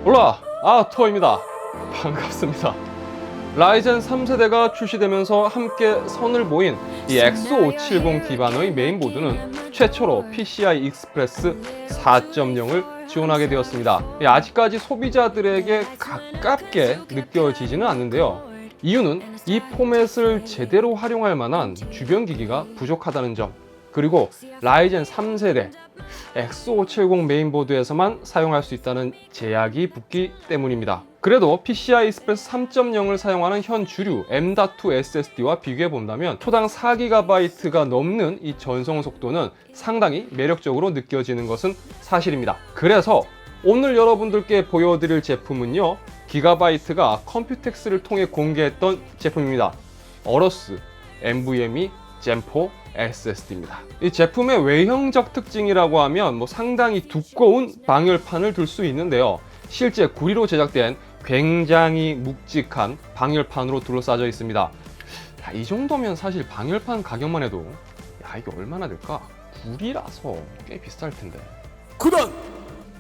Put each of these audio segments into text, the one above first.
올라! 토입니다. 반갑습니다. 라이젠 3세대가 출시되면서 함께 선을 보인 이 X570 기반의 메인보드는 최초로 PCI Express 4.0을 지원하게 되었습니다. 아직까지 소비자들에게 가깝게 느껴지지는 않는데요. 이유는 이 포맷을 제대로 활용할 만한 주변 기기가 부족하다는 점, 그리고 라이젠 3세대 X570 메인보드에서만 사용할 수 있다는 제약이 붙기 때문입니다. 그래도 PCI Express 3.0을 사용하는 현 주류 M.2 SSD와 비교해 본다면 초당 4GB가 넘는 이 전송 속도는 상당히 매력적으로 느껴지는 것은 사실입니다. 그래서 오늘 여러분들께 보여드릴 제품은요, 기가바이트가 컴퓨텍스를 통해 공개했던 제품입니다. 어러스 NVMe Gen4 SSD입니다. 이 제품의 외형적 특징이라고 하면 상당히 두꺼운 방열판을 둘 수 있는데요. 실제 구리로 제작된 굉장히 묵직한 방열판으로 둘러싸여 있습니다. 이 정도면 사실 방열판 가격만 해도 이게 얼마나 될까? 구리라서 꽤 비쌀 텐데.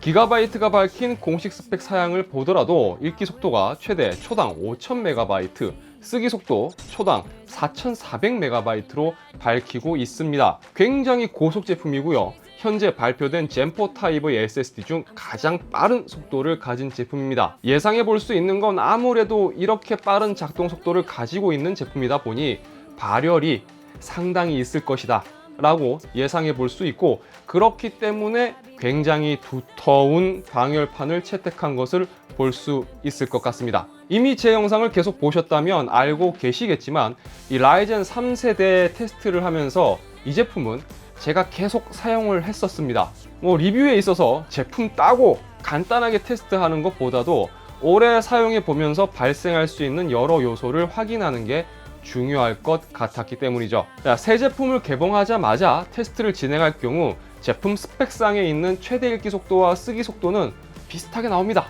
기가바이트가 밝힌 공식 스펙 사양을 보더라도 읽기 속도가 최대 초당 5000MB, 쓰기 속도 초당 4400MB로 밝히고 있습니다. 굉장히 고속 제품이고요. 현재 발표된 젠4 타입의 SSD 중 가장 빠른 속도를 가진 제품입니다. 예상해 볼 수 있는 건 아무래도 이렇게 빠른 작동 속도를 가지고 있는 제품이다 보니 발열이 상당히 있을 것이다 라고 예상해 볼 수 있고, 그렇기 때문에 굉장히 두터운 방열판을 채택한 것을 볼 수 있을 것 같습니다. 이미 제 영상을 계속 보셨다면 알고 계시겠지만 이 라이젠 3세대 테스트를 하면서 이 제품은 제가 계속 사용을 했었습니다. 리뷰에 있어서 제품 따고 간단하게 테스트하는 것보다도 오래 사용해 보면서 발생할 수 있는 여러 요소를 확인하는 게 중요할 것 같았기 때문이죠. 새 제품을 개봉하자마자 테스트를 진행할 경우 제품 스펙상에 있는 최대 읽기 속도와 쓰기 속도는 비슷하게 나옵니다.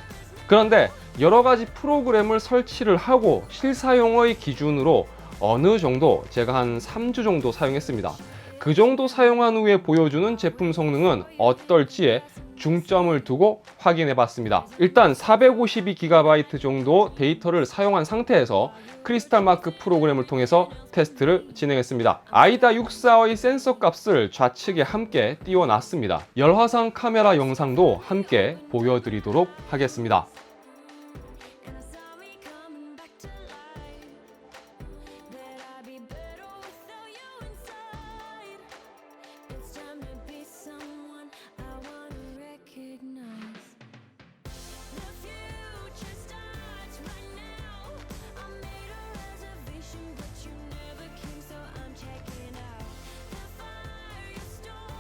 그런데 여러 가지 프로그램을 설치를 하고 실사용의 기준으로 어느 정도, 제가 한 3주 정도 사용했습니다. 그 정도 사용한 후에 보여주는 제품 성능은 어떨지에 중점을 두고 확인해 봤습니다. 일단 452GB 정도 데이터를 사용한 상태에서 크리스탈 마크 프로그램을 통해서 테스트를 진행했습니다. 아이다 64의 센서 값을 좌측에 함께 띄워놨습니다. 열화상 카메라 영상도 함께 보여드리도록 하겠습니다.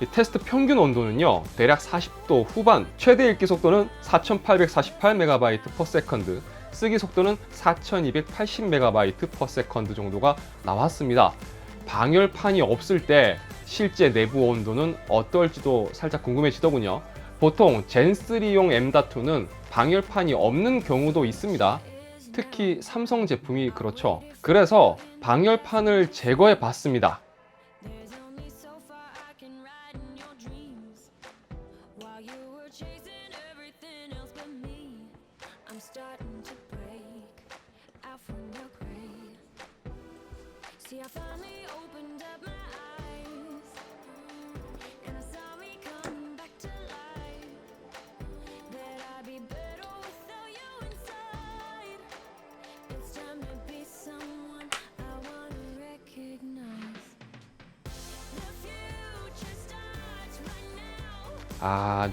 이 테스트 평균 온도는요, 대략 40도 후반, 최대 읽기 속도는 4848MB/s, 쓰기 속도는 4280MB/s 정도가 나왔습니다. 방열판이 없을 때 실제 내부 온도는 어떨지도 살짝 궁금해지더군요. 보통 젠3용 M.2는 방열판이 없는 경우도 있습니다. 특히 삼성 제품이 그렇죠. 그래서 방열판을 제거해 봤습니다.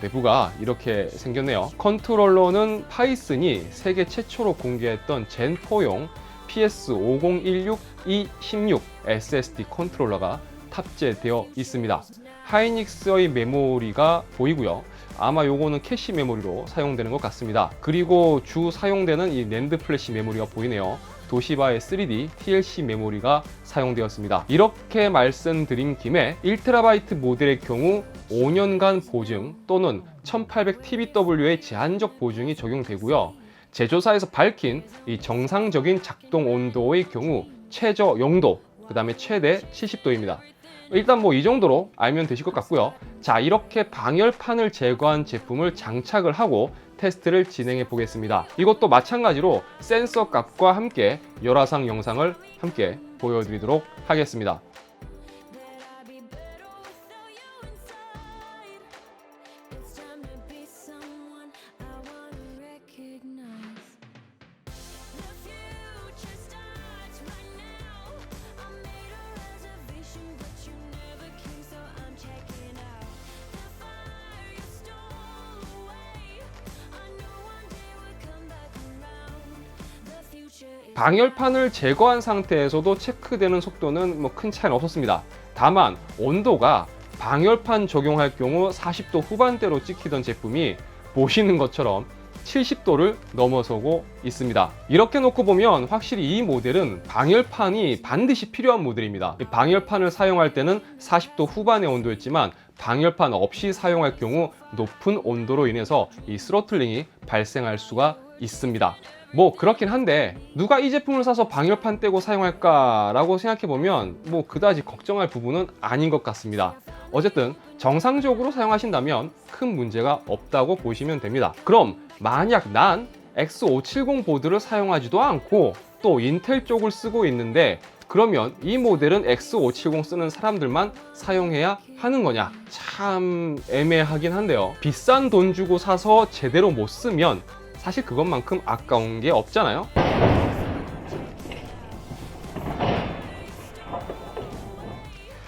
내부가 이렇게 생겼네요. 컨트롤러는 파이슨이 세계 최초로 공개했던 젠4용 PS5016E16 SSD 컨트롤러가 탑재되어 있습니다. 하이닉스의 메모리가 보이고요. 아마 요거는 캐시 메모리로 사용되는 것 같습니다. 그리고 주 사용되는 이 낸드 플래시 메모리가 보이네요. 도시바의 3D TLC 메모리가 사용되었습니다. 이렇게 말씀드린 김에 1TB 모델의 경우 5년간 보증 또는 1800TBW의 제한적 보증이 적용되고요. 제조사에서 밝힌 이 정상적인 작동 온도의 경우 최저 0도, 그 다음에 최대 70도입니다. 일단 이 정도로 알면 되실 것 같고요. 자, 이렇게 방열판을 제거한 제품을 장착을 하고 테스트를 진행해 보겠습니다. 이것도 마찬가지로 센서 값과 함께 열화상 영상을 함께 보여드리도록 하겠습니다. 방열판을 제거한 상태에서도 체크되는 속도는 큰 차이는 없었습니다. 다만 온도가 방열판 적용할 경우 40도 후반대로 찍히던 제품이 보시는 것처럼 70도를 넘어서고 있습니다. 이렇게 놓고 보면 확실히 이 모델은 방열판이 반드시 필요한 모델입니다. 방열판을 사용할 때는 40도 후반의 온도였지만 방열판 없이 사용할 경우 높은 온도로 인해서 이 스로틀링이 발생할 수가 있습니다. 그렇긴 한데 누가 이 제품을 사서 방열판 떼고 사용할까 라고 생각해보면 그다지 걱정할 부분은 아닌 것 같습니다. 어쨌든 정상적으로 사용하신다면 큰 문제가 없다고 보시면 됩니다. 그럼 만약 난 X570 보드를 사용하지도 않고 또 인텔 쪽을 쓰고 있는데 그러면 이 모델은 X570 쓰는 사람들만 사용해야 하는 거냐? 참 애매하긴 한데요. 비싼 돈 주고 사서 제대로 못 쓰면 사실 그것만큼 아까운 게 없잖아요.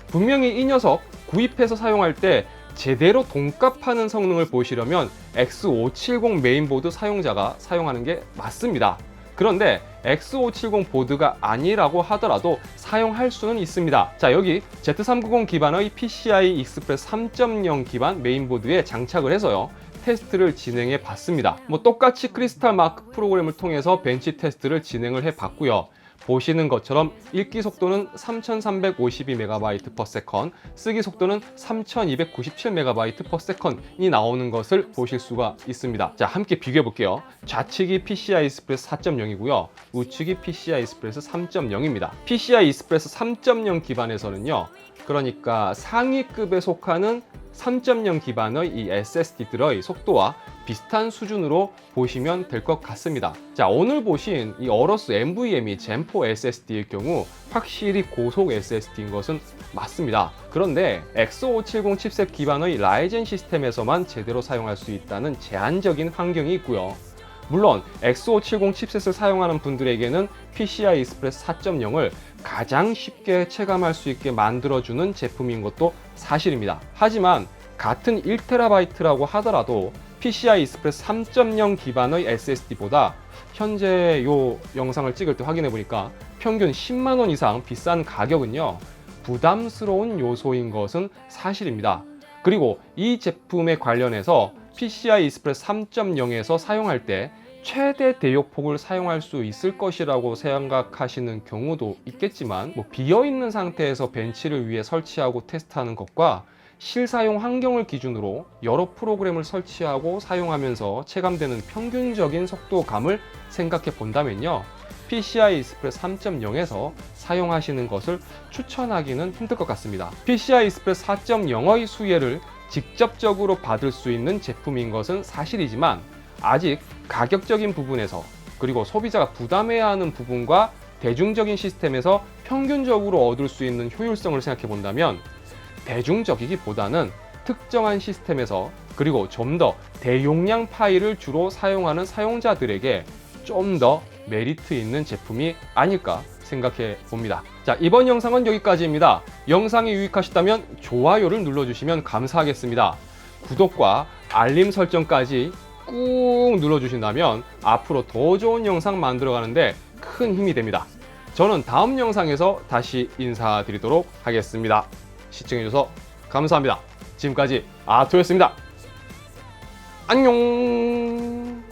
분명히 이 녀석 구입해서 사용할 때 제대로 돈값하는 성능을 보시려면 X570 메인보드 사용자가 사용하는 게 맞습니다. 그런데 X570 보드가 아니라고 하더라도 사용할 수는 있습니다. 자, 여기 Z390 기반의 PCI Express 3.0 기반 메인보드에 장착을 해서요, 테스트를 진행해 봤습니다. 똑같이 크리스탈 마크 프로그램을 통해서 벤치 테스트를 진행을 해 봤고요. 보시는 것처럼 읽기 속도는 3352MB/s, 쓰기 속도는 3297MB/s이 나오는 것을 보실 수가 있습니다. 자, 함께 비교해 볼게요. 좌측이 PCI Express 4.0이고요. 우측이 PCI Express 3.0입니다. PCI Express 3.0 기반에서는요, 그러니까 상위급에 속하는 3.0 기반의 이 SSD들의 속도와 비슷한 수준으로 보시면 될 것 같습니다. 자, 오늘 보신 이 어러스 NVMe Gen4 SSD의 경우 확실히 고속 SSD인 것은 맞습니다. 그런데 X570 칩셋 기반의 라이젠 시스템에서만 제대로 사용할 수 있다는 제한적인 환경이 있고요. 물론 X570 칩셋을 사용하는 분들에게는 PCI Express 4.0을 가장 쉽게 체감할 수 있게 만들어주는 제품인 것도 사실입니다. 하지만 같은 1TB라고 하더라도 PCI Express 3.0 기반의 SSD보다 현재 이 영상을 찍을 때 확인해 보니까 평균 10만 원 이상 비싼 가격은요, 부담스러운 요소인 것은 사실입니다. 그리고 이 제품에 관련해서 PCI Express 3.0에서 사용할 때 최대 대역폭을 사용할 수 있을 것이라고 생각하시는 경우도 있겠지만, 비어있는 상태에서 벤치를 위해 설치하고 테스트하는 것과 실사용 환경을 기준으로 여러 프로그램을 설치하고 사용하면서 체감되는 평균적인 속도감을 생각해 본다면요, PCI Express 3.0에서 사용하시는 것을 추천하기는 힘들 것 같습니다. PCI Express 4.0의 수혜를 직접적으로 받을 수 있는 제품인 것은 사실이지만 아직 가격적인 부분에서, 그리고 소비자가 부담해야 하는 부분과 대중적인 시스템에서 평균적으로 얻을 수 있는 효율성을 생각해 본다면 대중적이기보다는 특정한 시스템에서, 그리고 좀 더 대용량 파일을 주로 사용하는 사용자들에게 좀 더 메리트 있는 제품이 아닐까 생각해 봅니다. 자, 이번 영상은 여기까지입니다. 영상이 유익하셨다면 좋아요를 눌러주시면 감사하겠습니다. 구독과 알림 설정까지 꾹 눌러주신다면 앞으로 더 좋은 영상 만들어가는데 큰 힘이 됩니다. 저는 다음 영상에서 다시 인사드리도록 하겠습니다. 시청해주셔서 감사합니다. 지금까지 아토였습니다. 안녕.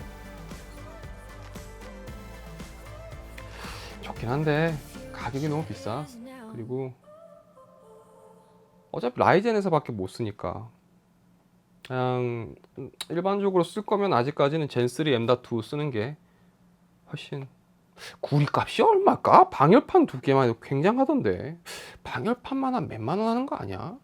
좋긴 한데 가격이 너무 비싸. 그리고 어차피 라이젠에서 밖에 못 쓰니까 그냥 일반적으로 쓸 거면 아직까지는 젠3 M.2 쓰는 게 훨씬. 구리값이 얼마일까? 방열판 두 개만 해도 굉장하던데 방열판만 한 몇만 원 하는 거 아니야?